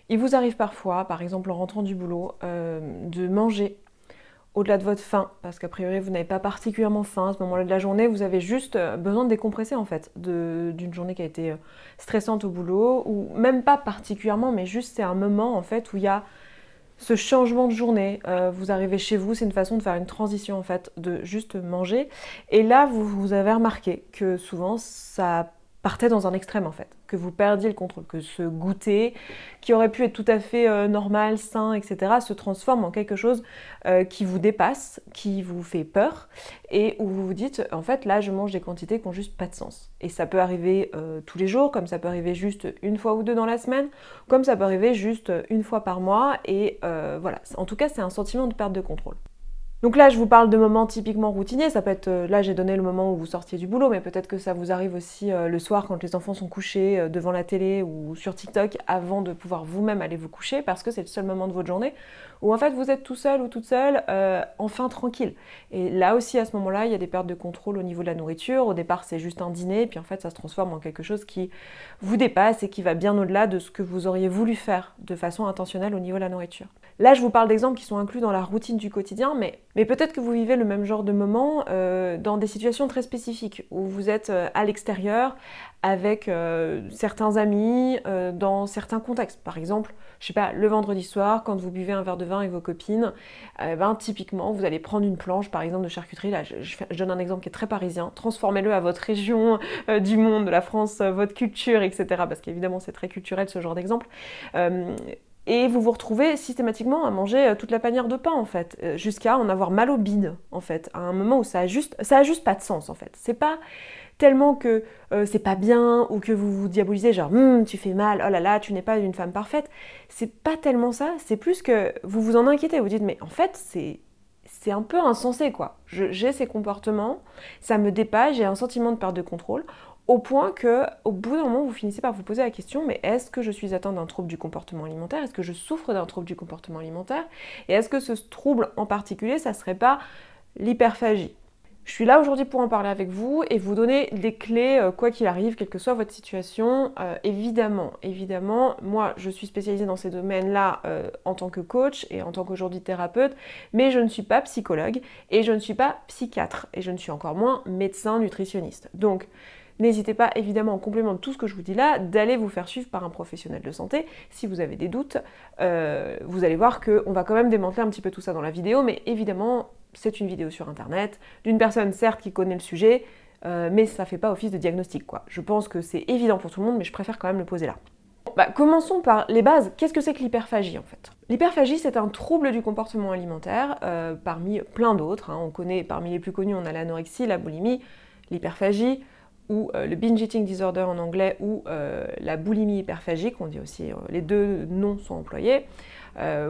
Il vous arrive parfois, par exemple en rentrant du boulot, de manger au-delà de votre faim, parce qu'a priori vous n'avez pas particulièrement faim à ce moment-là de la journée, vous avez juste besoin de décompresser en fait, d'une journée qui a été stressante au boulot, ou même pas particulièrement, mais juste c'est un moment en fait où il y a ce changement de journée. Vous arrivez chez vous, c'est une façon de faire une transition en fait, de juste manger. Et là, vous avez remarqué que souvent ça partait dans un extrême en fait, que vous perdiez le contrôle, que ce goûter qui aurait pu être tout à fait normal, sain, etc., se transforme en quelque chose qui vous dépasse, qui vous fait peur, et où vous vous dites, en fait, là, je mange des quantités qui n'ont juste pas de sens. Et ça peut arriver tous les jours, comme ça peut arriver juste une fois ou deux dans la semaine, comme ça peut arriver juste une fois par mois, et voilà. En tout cas, c'est un sentiment de perte de contrôle. Donc là, je vous parle de moments typiquement routiniers. Ça peut être, là j'ai donné le moment où vous sortiez du boulot, mais peut-être que ça vous arrive aussi le soir quand les enfants sont couchés devant la télé ou sur TikTok avant de pouvoir vous-même aller vous coucher, parce que c'est le seul moment de votre journée où en fait vous êtes tout seul ou toute seule, enfin tranquille. Et là aussi à ce moment-là, il y a des pertes de contrôle au niveau de la nourriture. Au départ, c'est juste un dîner, puis en fait ça se transforme en quelque chose qui vous dépasse et qui va bien au-delà de ce que vous auriez voulu faire de façon intentionnelle au niveau de la nourriture. Là, je vous parle d'exemples qui sont inclus dans la routine du quotidien, mais peut-être que vous vivez le même genre de moment dans des situations très spécifiques, où vous êtes à l'extérieur avec certains amis, dans certains contextes. Par exemple, je sais pas, le vendredi soir, quand vous buvez un verre de vin avec vos copines, typiquement, vous allez prendre une planche, par exemple, de charcuterie. Là, je donne un exemple qui est très parisien. Transformez-le à votre région du monde, de la France, votre culture, etc. Parce qu'évidemment, c'est très culturel, ce genre d'exemple. Et vous vous retrouvez systématiquement à manger toute la panière de pain, en fait, jusqu'à en avoir mal au bide, en fait, à un moment où ça a juste pas de sens, en fait. C'est pas tellement que c'est pas bien, ou que vous vous diabolisez, genre tu fais mal, oh là là, tu n'es pas une femme parfaite. C'est pas tellement ça, c'est plus que vous vous en inquiétez, vous dites, mais en fait, c'est un peu insensé, quoi. J'ai ces comportements, ça me dépasse, j'ai un sentiment de perte de contrôle, au point que, au bout d'un moment, vous finissez par vous poser la question, mais est-ce que je suis atteinte d'un trouble du comportement alimentaire? Est-ce que je souffre d'un trouble du comportement alimentaire? Et est-ce que ce trouble en particulier, ça serait pas l'hyperphagie? Je suis là aujourd'hui pour en parler avec vous et vous donner des clés, quoi qu'il arrive, quelle que soit votre situation. Évidemment, moi je suis spécialisée dans ces domaines-là en tant que coach et en tant qu'aujourd'hui thérapeute, mais je ne suis pas psychologue et je ne suis pas psychiatre et je ne suis encore moins médecin nutritionniste. Donc, n'hésitez pas, évidemment, en complément de tout ce que je vous dis là, d'aller vous faire suivre par un professionnel de santé. Si vous avez des doutes, vous allez voir qu'on va quand même démanteler un petit peu tout ça dans la vidéo, mais évidemment, c'est une vidéo sur internet, d'une personne certes qui connaît le sujet, mais ça fait pas office de diagnostic, quoi. Je pense que c'est évident pour tout le monde, mais je préfère quand même le poser là. Commençons par les bases. Qu'est-ce que c'est que l'hyperphagie en fait? L'hyperphagie, c'est un trouble du comportement alimentaire, parmi plein d'autres. On connaît, parmi les plus connus, on a l'anorexie, la boulimie, l'hyperphagie, ou le binge eating disorder en anglais, ou la boulimie hyperphagique, on dit aussi, les deux noms sont employés.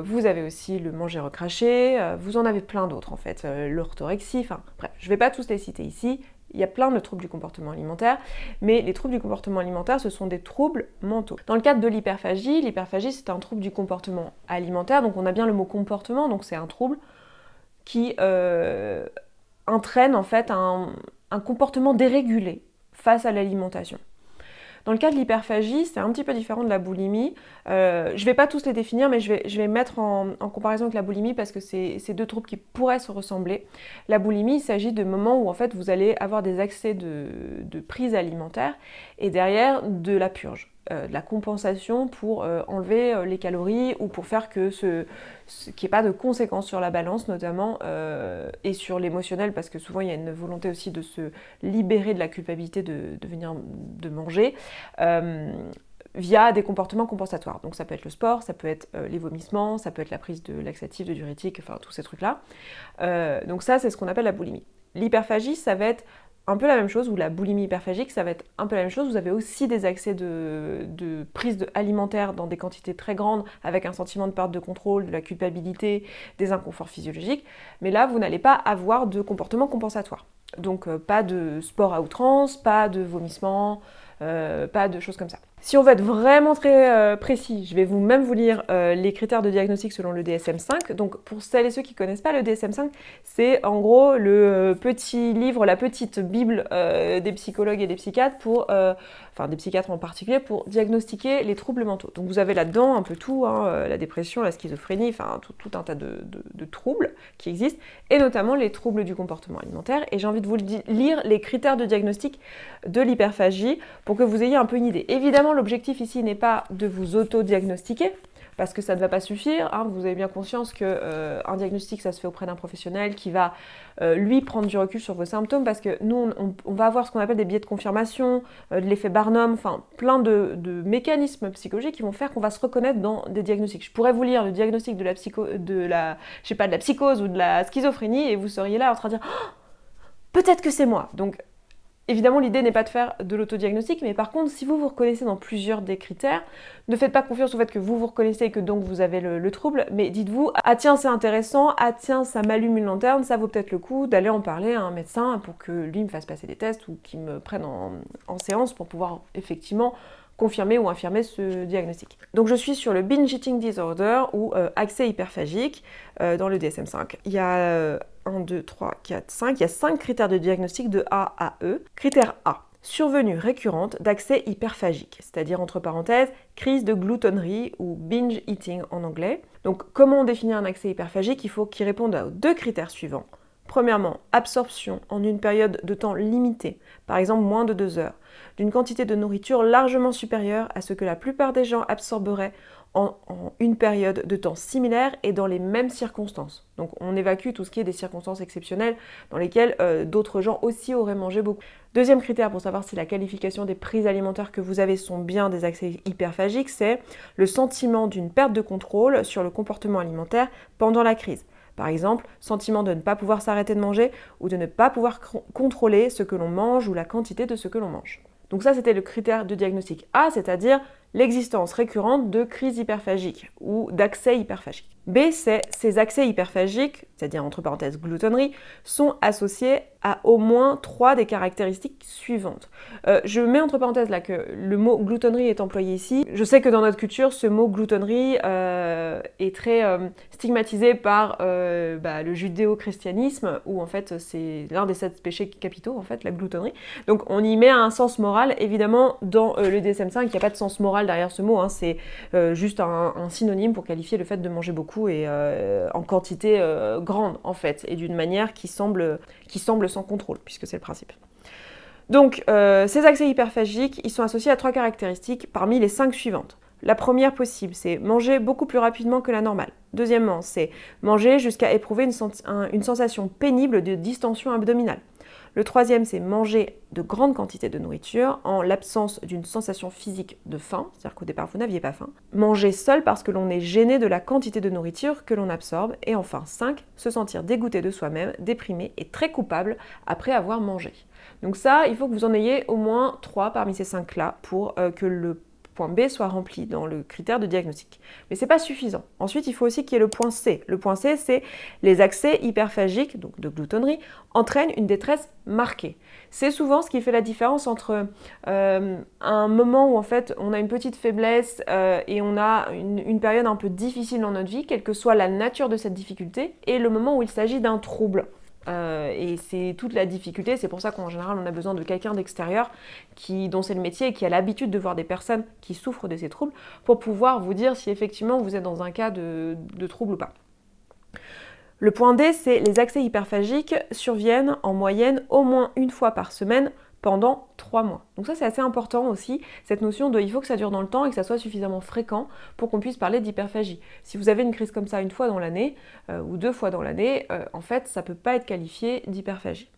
Vous avez aussi le manger recraché, vous en avez plein d'autres en fait, l'orthorexie, enfin bref, je ne vais pas tous les citer ici, il y a plein de troubles du comportement alimentaire, mais les troubles du comportement alimentaire, ce sont des troubles mentaux. Dans le cadre de l'hyperphagie c'est un trouble du comportement alimentaire, donc on a bien le mot comportement, donc c'est un trouble qui entraîne en fait un comportement dérégulé face à l'alimentation. Dans le cas de l'hyperphagie, c'est un petit peu différent de la boulimie. Je ne vais pas tous les définir, mais je vais mettre en comparaison avec la boulimie parce que c'est deux troubles qui pourraient se ressembler. La boulimie, il s'agit de moments où en fait vous allez avoir des accès de prise alimentaire et derrière de la purge, de la compensation pour enlever les calories ou pour faire que qu'il n'y ait pas de conséquences sur la balance notamment et sur l'émotionnel, parce que souvent il y a une volonté aussi de se libérer de la culpabilité de manger via des comportements compensatoires. Donc ça peut être le sport, ça peut être les vomissements, ça peut être la prise de laxatifs, de diurétiques, enfin tous ces trucs-là. Donc ça, c'est ce qu'on appelle la boulimie. L'hyperphagie, ça va être un peu la même chose, ou la boulimie hyperphagique, ça va être un peu la même chose. Vous avez aussi des accès de prise alimentaire dans des quantités très grandes, avec un sentiment de perte de contrôle, de la culpabilité, des inconforts physiologiques. Mais là, vous n'allez pas avoir de comportement compensatoire. Donc pas de sport à outrance, pas de vomissement, pas de choses comme ça. Si on veut être vraiment très précis, je vais même vous lire les critères de diagnostic selon le DSM-5. Donc pour celles et ceux qui ne connaissent pas le DSM-5, c'est en gros le petit livre, la petite bible des psychologues et des psychiatres enfin des psychiatres en particulier, pour diagnostiquer les troubles mentaux. Donc vous avez là-dedans un peu tout, hein, la dépression, la schizophrénie, enfin tout un tas de troubles qui existent, et notamment les troubles du comportement alimentaire. Et j'ai envie de vous lire les critères de diagnostic de l'hyperphagie pour que vous ayez un peu une idée. Évidemment, l'objectif ici n'est pas de vous auto-diagnostiquer, parce que ça ne va pas suffire, hein. Vous avez bien conscience qu'un diagnostic, ça se fait auprès d'un professionnel qui va, lui, prendre du recul sur vos symptômes, parce que nous, on va avoir ce qu'on appelle des biais de confirmation, de l'effet Barnum, enfin, plein de mécanismes psychologiques qui vont faire qu'on va se reconnaître dans des diagnostics. Je pourrais vous lire le diagnostic de la psychose ou de la schizophrénie, et vous seriez là en train de dire oh, « peut-être que c'est moi ». Donc, évidemment, l'idée n'est pas de faire de l'autodiagnostic, mais par contre, si vous vous reconnaissez dans plusieurs des critères, ne faites pas confiance au fait que vous vous reconnaissez et que donc vous avez le trouble, mais dites-vous « Ah tiens, c'est intéressant, ah tiens, ça m'allume une lanterne, ça vaut peut-être le coup d'aller en parler à un médecin pour que lui me fasse passer des tests ou qu'il me prenne en séance pour pouvoir effectivement confirmer ou infirmer ce diagnostic. » Donc je suis sur le Binge Eating Disorder ou accès hyperphagique dans le DSM-5. Il y a 1, 2, 3, 4, 5. Il y a 5 critères de diagnostic de A à E. Critère A, survenue récurrente d'accès hyperphagique, c'est-à-dire entre parenthèses, crise de gloutonnerie ou binge eating en anglais. Donc comment on définit un accès hyperphagique? Il faut qu'il réponde aux 2 critères suivants. Premièrement, absorption en une période de temps limitée, par exemple moins de 2 heures, d'une quantité de nourriture largement supérieure à ce que la plupart des gens absorberaient en une période de temps similaire et dans les mêmes circonstances. Donc on évacue tout ce qui est des circonstances exceptionnelles dans lesquelles d'autres gens aussi auraient mangé beaucoup. Deuxième critère pour savoir si la qualification des prises alimentaires que vous avez sont bien des accès hyperphagiques, c'est le sentiment d'une perte de contrôle sur le comportement alimentaire pendant la crise. Par exemple, sentiment de ne pas pouvoir s'arrêter de manger ou de ne pas pouvoir contrôler ce que l'on mange ou la quantité de ce que l'on mange. Donc ça, c'était le critère de diagnostic A, c'est-à-dire l'existence récurrente de crises hyperphagiques ou d'accès hyperphagiques. B, c'est ces accès hyperphagiques, c'est-à-dire entre parenthèses gloutonnerie, sont associés à au moins 3 des caractéristiques suivantes. Je mets entre parenthèses là que le mot gloutonnerie est employé ici. Je sais que dans notre culture, ce mot gloutonnerie est très stigmatisé par le judéo-christianisme, où en fait c'est l'un des 7 péchés capitaux, en fait, la gloutonnerie. Donc on y met un sens moral. Évidemment, dans le DSM-5, il n'y a pas de sens moral derrière ce mot, hein. C'est juste un synonyme pour qualifier le fait de manger beaucoup et en quantité grande, en fait, et d'une manière qui semble sans contrôle, puisque c'est le principe. Donc, ces accès hyperphagiques, ils sont associés à 3 caractéristiques parmi les 5 suivantes. La première possible, c'est manger beaucoup plus rapidement que la normale. Deuxièmement, c'est manger jusqu'à éprouver une sensation pénible de distension abdominale. Le troisième, c'est manger de grandes quantités de nourriture en l'absence d'une sensation physique de faim, c'est-à-dire qu'au départ, vous n'aviez pas faim. Manger seul parce que l'on est gêné de la quantité de nourriture que l'on absorbe. Et enfin, 5, se sentir dégoûté de soi-même, déprimé et très coupable après avoir mangé. Donc ça, il faut que vous en ayez au moins 3 parmi ces 5-là pour que le point B soit rempli dans le critère de diagnostic. Mais c'est pas suffisant. Ensuite, il faut aussi qu'il y ait le point C. Le point C, c'est les accès hyperphagiques, donc de gloutonnerie, entraînent une détresse marquée. C'est souvent ce qui fait la différence entre un moment où en fait on a une petite faiblesse et on a une période un peu difficile dans notre vie, quelle que soit la nature de cette difficulté, et le moment où il s'agit d'un trouble. Et c'est toute la difficulté, c'est pour ça qu'en général on a besoin de quelqu'un d'extérieur dont c'est le métier et qui a l'habitude de voir des personnes qui souffrent de ces troubles pour pouvoir vous dire si effectivement vous êtes dans un cas de trouble ou pas. Le point D, c'est les accès hyperphagiques surviennent en moyenne au moins une fois par semaine pendant 3 mois. Donc ça c'est assez important aussi, cette notion de il faut que ça dure dans le temps et que ça soit suffisamment fréquent pour qu'on puisse parler d'hyperphagie. Si vous avez une crise comme ça une fois dans l'année ou 2 fois dans l'année, en fait ça ne peut pas être qualifié d'hyperphagie.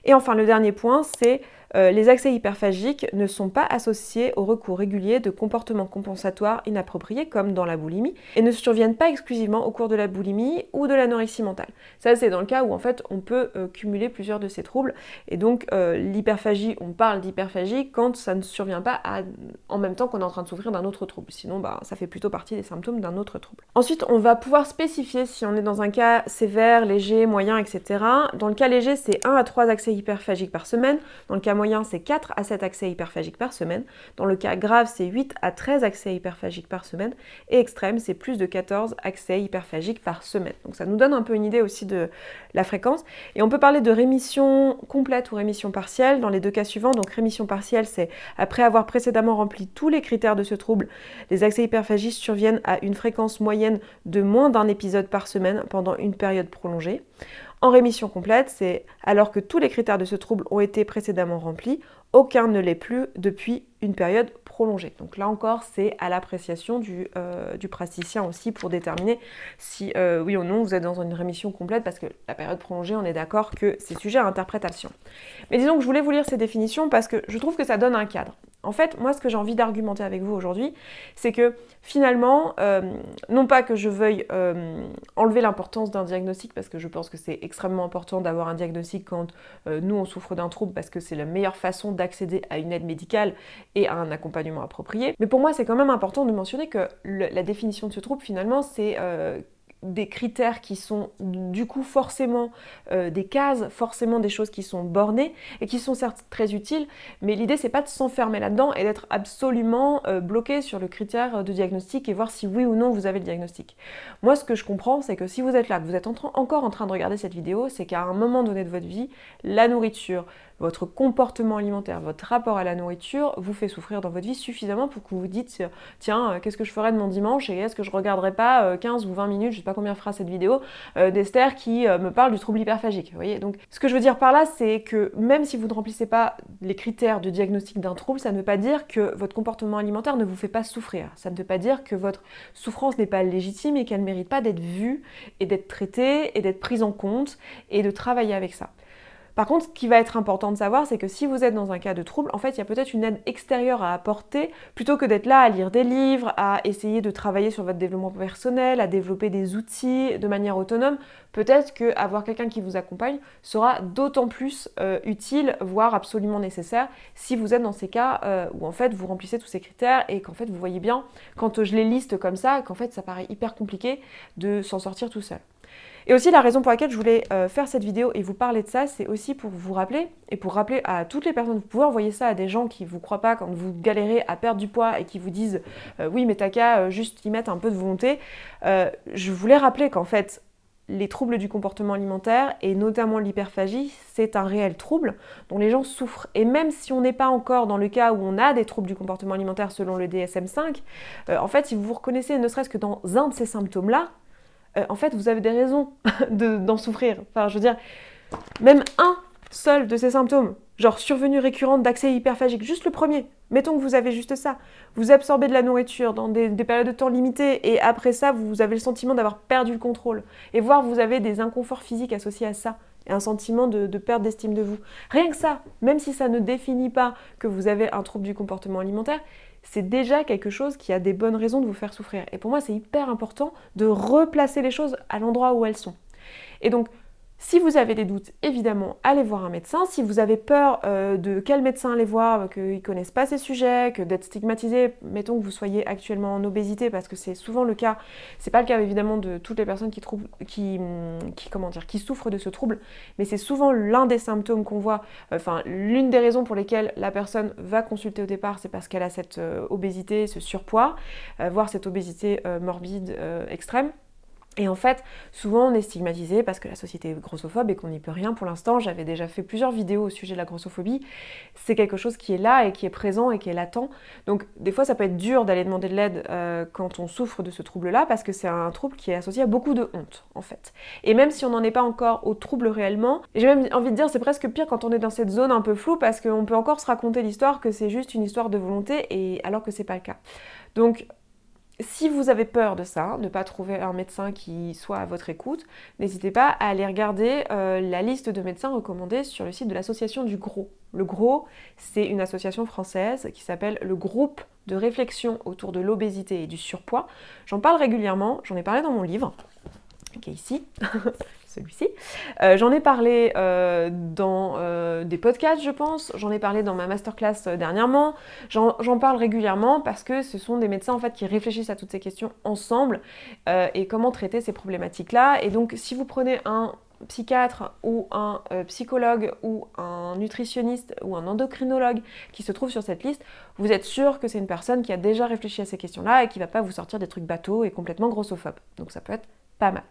Et enfin le dernier point, c'est les accès hyperphagiques ne sont pas associés au recours régulier de comportements compensatoires inappropriés comme dans la boulimie et ne surviennent pas exclusivement au cours de la boulimie ou de l'anorexie mentale. Ça c'est dans le cas où en fait on peut cumuler plusieurs de ces troubles et donc l'hyperphagie, on parle d'hyperphagie quand ça ne survient pas en même temps qu'on est en train de souffrir d'un autre trouble. Sinon ça fait plutôt partie des symptômes d'un autre trouble. Ensuite on va pouvoir spécifier si on est dans un cas sévère, léger, moyen, etc. Dans le cas léger c'est 1 à 3 accès hyperphagiques par semaine. Dans le cas moyen, c'est 4 à 7 accès hyperphagiques par semaine. Dans le cas grave, c'est 8 à 13 accès hyperphagiques par semaine. Et extrême, c'est plus de 14 accès hyperphagiques par semaine. Donc ça nous donne un peu une idée aussi de la fréquence. Et on peut parler de rémission complète ou rémission partielle dans les deux cas suivants. Donc rémission partielle, c'est après avoir précédemment rempli tous les critères de ce trouble, les accès hyperphagiques surviennent à une fréquence moyenne de moins d'un épisode par semaine pendant une période prolongée. En rémission complète, c'est alors que tous les critères de ce trouble ont été précédemment remplis, aucun ne l'est plus depuis une période prolongée. Donc là encore, c'est à l'appréciation du praticien aussi pour déterminer si oui ou non vous êtes dans une rémission complète, parce que la période prolongée, on est d'accord que c'est sujet à interprétation. Mais disons que je voulais vous lire ces définitions parce que je trouve que ça donne un cadre. En fait, moi, ce que j'ai envie d'argumenter avec vous aujourd'hui, c'est que finalement, non pas que je veuille enlever l'importance d'un diagnostic, parce que je pense que c'est extrêmement important d'avoir un diagnostic quand nous, on souffre d'un trouble, parce que c'est la meilleure façon d'accéder à une aide médicale et à un accompagnement approprié. Mais pour moi, c'est quand même important de mentionner que la définition de ce trouble, finalement, c'est des critères qui sont du coup forcément des cases, forcément des choses qui sont bornées et qui sont certes très utiles, mais l'idée c'est pas de s'enfermer là-dedans et d'être absolument bloqué sur le critère de diagnostic et voir si oui ou non vous avez le diagnostic. Moi ce que je comprends, c'est que si vous êtes là, que vous êtes encore en train de regarder cette vidéo, c'est qu'à un moment donné de votre vie, la nourriture, votre comportement alimentaire, votre rapport à la nourriture vous fait souffrir dans votre vie suffisamment pour que vous vous dites tiens, qu'est-ce que je ferais de mon dimanche et est-ce que je regarderais pas 15 ou 20 minutes, je sais pas combien fera cette vidéo, d'Esther qui me parle du trouble hyperphagique. Vous voyez, donc ce que je veux dire par là, c'est que même si vous ne remplissez pas les critères de diagnostic d'un trouble, ça ne veut pas dire que votre comportement alimentaire ne vous fait pas souffrir. Ça ne veut pas dire que votre souffrance n'est pas légitime et qu'elle ne mérite pas d'être vue et d'être traitée et d'être prise en compte et de travailler avec ça. Par contre, ce qui va être important de savoir, c'est que si vous êtes dans un cas de trouble, en fait, il y a peut-être une aide extérieure à apporter, plutôt que d'être là à lire des livres, à essayer de travailler sur votre développement personnel, à développer des outils de manière autonome. Peut-être qu'avoir quelqu'un qui vous accompagne sera d'autant plus utile, voire absolument nécessaire, si vous êtes dans ces cas où en fait vous remplissez tous ces critères et qu'en fait vous voyez bien, quand je les liste comme ça, qu'en fait ça paraît hyper compliqué de s'en sortir tout seul. Et aussi la raison pour laquelle je voulais faire cette vidéo et vous parler de ça, c'est aussi pour vous rappeler, et pour rappeler à toutes les personnes, vous pouvez envoyer ça à des gens qui ne vous croient pas quand vous galérez à perdre du poids et qui vous disent oui mais t'as qu'à juste y mettre un peu de volonté. Je voulais rappeler qu'en fait, les troubles du comportement alimentaire, et notamment l'hyperphagie, c'est un réel trouble dont les gens souffrent. Et même si on n'est pas encore dans le cas où on a des troubles du comportement alimentaire selon le DSM-5, en fait, si vous vous reconnaissez ne serait-ce que dans un de ces symptômes-là, en fait, vous avez des raisons d'en souffrir. Enfin, je veux dire, même un seul de ces symptômes, genre survenue récurrente d'accès hyperphagique, juste le premier, mettons que vous avez juste ça, vous absorbez de la nourriture dans des périodes de temps limitées et après ça, vous avez le sentiment d'avoir perdu le contrôle. Et voire vous avez des inconforts physiques associés à ça et un sentiment de perte d'estime de vous. Rien que ça, même si ça ne définit pas que vous avez un trouble du comportement alimentaire, c'est déjà quelque chose qui a des bonnes raisons de vous faire souffrir. Et pour moi, c'est hyper important de replacer les choses à l'endroit où elles sont. Et donc, si vous avez des doutes, évidemment, allez voir un médecin. Si vous avez peur de quel médecin aller voir, qu'ils ne connaissent pas ces sujets, que d'être stigmatisé, mettons que vous soyez actuellement en obésité, parce que c'est souvent le cas, c'est pas le cas évidemment de toutes les personnes qui souffrent de ce trouble, mais c'est souvent l'un des symptômes qu'on voit, enfin l'une des raisons pour lesquelles la personne va consulter au départ, c'est parce qu'elle a cette obésité, ce surpoids, voire cette obésité morbide extrême. Et en fait, souvent on est stigmatisé parce que la société est grossophobe et qu'on n'y peut rien pour l'instant. J'avais déjà fait plusieurs vidéos au sujet de la grossophobie. C'est quelque chose qui est là et qui est présent et qui est latent. Donc des fois ça peut être dur d'aller demander de l'aide quand on souffre de ce trouble-là parce que c'est un trouble qui est associé à beaucoup de honte en fait. Et même si on n'en est pas encore au trouble réellement, j'ai même envie de dire c'est presque pire quand on est dans cette zone un peu floue parce qu'on peut encore se raconter l'histoire que c'est juste une histoire de volonté et alors que c'est pas le cas. Donc si vous avez peur de ça, de ne pas trouver un médecin qui soit à votre écoute, n'hésitez pas à aller regarder la liste de médecins recommandés sur le site de l'association du GROS. Le GROS, c'est une association française qui s'appelle le Groupe de réflexion autour de l'obésité et du surpoids. J'en parle régulièrement, j'en ai parlé dans mon livre, qui est ici. Celui-ci. J'en ai parlé dans des podcasts, je pense. J'en ai parlé dans ma masterclass dernièrement. J'en parle régulièrement parce que ce sont des médecins en fait qui réfléchissent à toutes ces questions ensemble et comment traiter ces problématiques-là. Et donc, si vous prenez un psychiatre ou un psychologue ou un nutritionniste ou un endocrinologue qui se trouve sur cette liste, vous êtes sûr que c'est une personne qui a déjà réfléchi à ces questions-là et qui ne va pas vous sortir des trucs bateaux et complètement grossophobes. Donc ça peut être pas mal.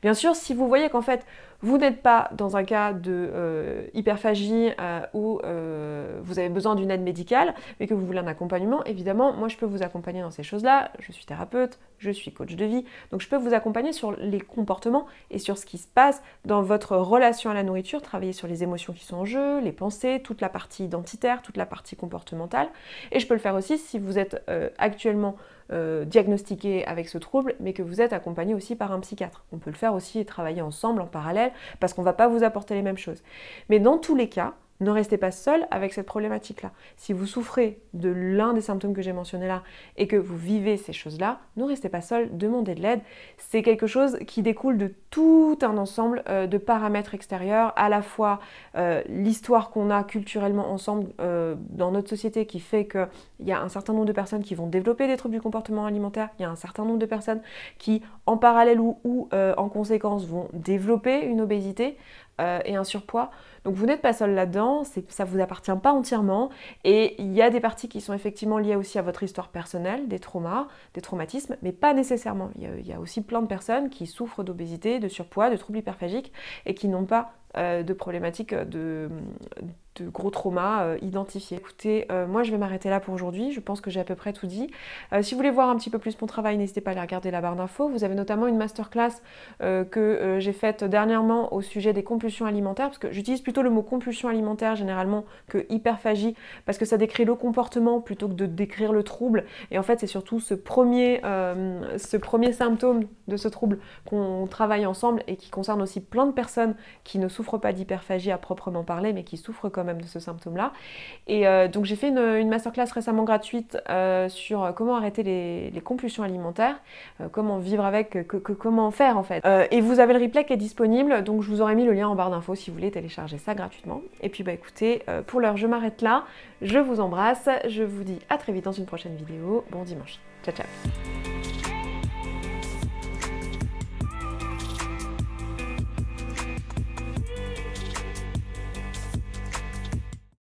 Bien sûr, si vous voyez qu'en fait, vous n'êtes pas dans un cas de hyperphagie où vous avez besoin d'une aide médicale, mais que vous voulez un accompagnement, évidemment, moi je peux vous accompagner dans ces choses-là. Je suis thérapeute, je suis coach de vie, donc je peux vous accompagner sur les comportements et sur ce qui se passe dans votre relation à la nourriture, travailler sur les émotions qui sont en jeu, les pensées, toute la partie identitaire, toute la partie comportementale. Et je peux le faire aussi si vous êtes actuellement diagnostiqué avec ce trouble, mais que vous êtes accompagné aussi par un psychiatre. On peut le faire aussi et travailler ensemble en parallèle, parce qu'on ne va pas vous apporter les mêmes choses. Mais dans tous les cas, ne restez pas seul avec cette problématique-là. Si vous souffrez de l'un des symptômes que j'ai mentionnés là et que vous vivez ces choses-là, ne restez pas seul, demandez de l'aide. C'est quelque chose qui découle de tout un ensemble de paramètres extérieurs, à la fois l'histoire qu'on a culturellement ensemble dans notre société qui fait qu'il y a un certain nombre de personnes qui vont développer des troubles du comportement alimentaire, il y a un certain nombre de personnes qui, en parallèle ou en conséquence, vont développer une obésité et un surpoids. Donc vous n'êtes pas seul là-dedans, ça ne vous appartient pas entièrement et il y a des parties qui sont effectivement liées aussi à votre histoire personnelle, des traumas, des traumatismes, mais pas nécessairement. Il y a aussi plein de personnes qui souffrent d'obésité, de surpoids, de troubles hyperphagiques et qui n'ont pas de problématiques de gros traumas identifiés. Écoutez, moi je vais m'arrêter là pour aujourd'hui, je pense que j'ai à peu près tout dit. Si vous voulez voir un petit peu plus mon travail, n'hésitez pas à aller regarder la barre d'infos. Vous avez notamment une masterclass que j'ai faite dernièrement au sujet des compulsions alimentaires, parce que j'utilise plutôt le mot compulsion alimentaire généralement que hyperphagie, parce que ça décrit le comportement plutôt que de décrire le trouble. Et en fait c'est surtout ce premier symptôme de ce trouble qu'on travaille ensemble et qui concerne aussi plein de personnes qui ne souffrent pas d'hyperphagie à proprement parler, mais qui souffrent quand même de ce symptôme-là. Et donc j'ai fait une masterclass récemment gratuite sur comment arrêter les compulsions alimentaires, comment vivre avec, comment faire en fait. Et vous avez le replay qui est disponible, donc je vous aurais mis le lien en barre d'infos si vous voulez télécharger ça gratuitement. Et puis bah écoutez, pour l'heure je m'arrête là, je vous embrasse, je vous dis à très vite dans une prochaine vidéo, bon dimanche, ciao ciao.